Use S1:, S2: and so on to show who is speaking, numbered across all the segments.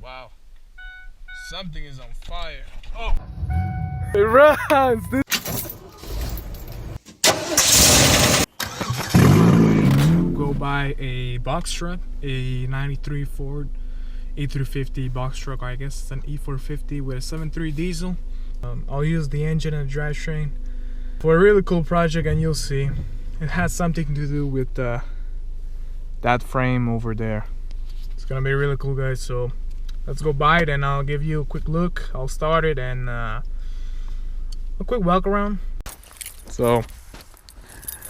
S1: Wow. Something is on fire. Oh!
S2: It runs! Go buy a box truck, a 93 Ford E350 box truck. I guess it's an E450 with a 7.3 diesel. I'll use the engine and the drivetrain for a really cool project, and you'll see it has something to do with that frame over there. It's gonna be really cool, guys. So let's go buy it and I'll give you a quick look. I'll start it and a quick walk around. So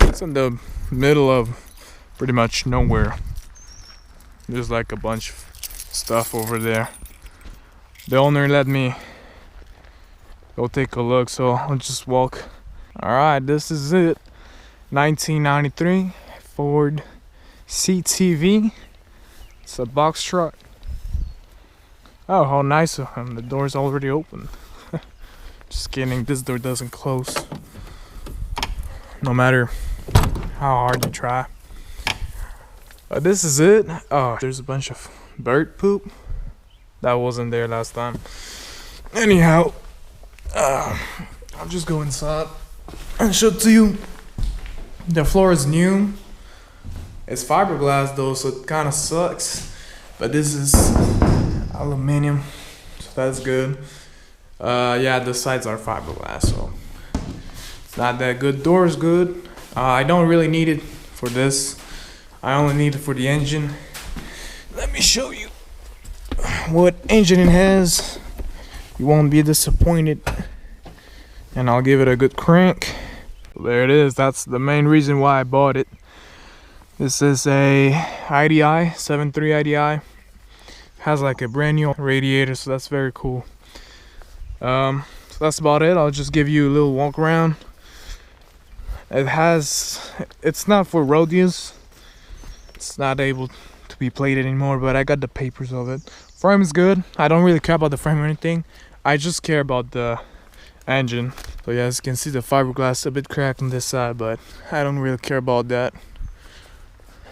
S2: it's in the middle of pretty much nowhere. There's like a bunch of stuff over there. The owner let me go take a look, so I'll just walk. Alright, this is it. 1993 Ford CTV. It's a box truck. Oh, how nice of him. The door's already open. Just kidding, this door doesn't close. No matter how hard you try. This is it. Oh, there's a bunch of bird poop. That wasn't there last time. Anyhow, I'll just go inside and show it to you. The floor is new. It's fiberglass though, so it kind of sucks. But this is aluminum, so that's good. Yeah, the sides are fiberglass, so it's not that good. Door is good. I don't really need it for this. I only need it for the engine. Let me show you what engine it has. You won't be disappointed. And I'll give it a good crank. There it is. That's the main reason why I bought it. This is a IDI, 7.3 IDI. Has like a brand new radiator, so that's very cool. So that's about it. I'll just give you a little walk around. It's not for road use. It's not able to be plated anymore, but I got the papers of it. Frame is good. I don't really care about the frame or anything. I just care about the engine. So yeah, as you can see, the fiberglass a bit cracked on this side, but I don't really care about that.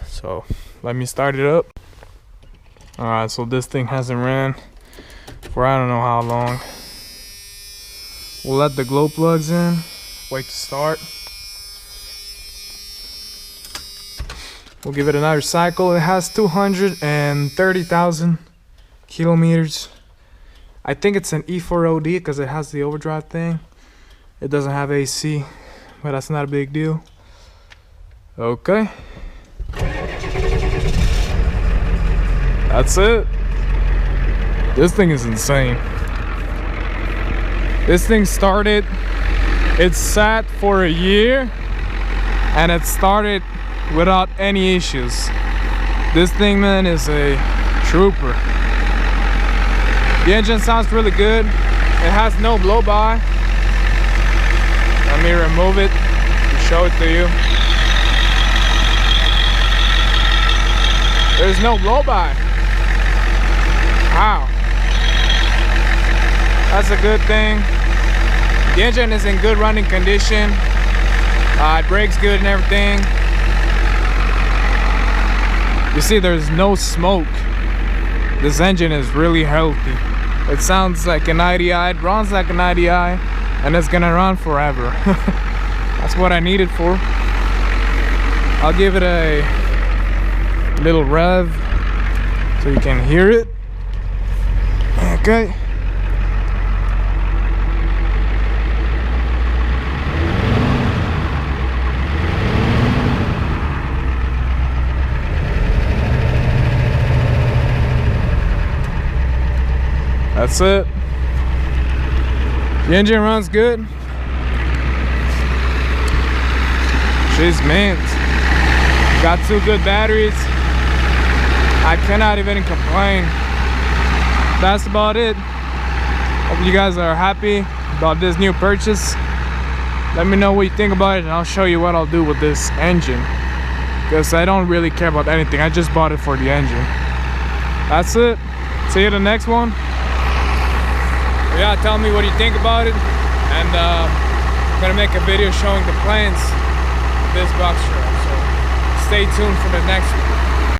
S2: So let me start it up. Alright, so this thing hasn't ran for I don't know how long. We'll let the glow plugs in, wait to start. We'll give it another cycle. It has 230,000 kilometers. I think it's an E4OD because it has the overdrive thing. It doesn't have AC, but that's not a big deal. Okay. That's it. This thing is insane. This thing started, it sat for a year and it started without any issues. This thing, man, is a trooper. The engine sounds really good. It has no blow-by. Let me remove it to show it to you. There's no blow-by. Wow. That's a good thing. The engine is in good running condition. It brakes good and everything. You see, there's no smoke. This engine is really healthy. It sounds like an IDI, it runs like an IDI, and it's gonna run forever. That's what I need it for. I'll give it a little rev so you can hear it. Okay. That's it. The engine runs good. She's mint. Got 2 good batteries. I cannot even complain. That's about it. Hope you guys are happy about this new purchase. Let me know what you think about it and I'll show you what I'll do with this engine. Because I don't really care about anything. I just bought it for the engine. That's it. See you in the next one. Yeah, tell me what you think about it, and I'm gonna make a video showing the plans of this box truck, so stay tuned for the next one.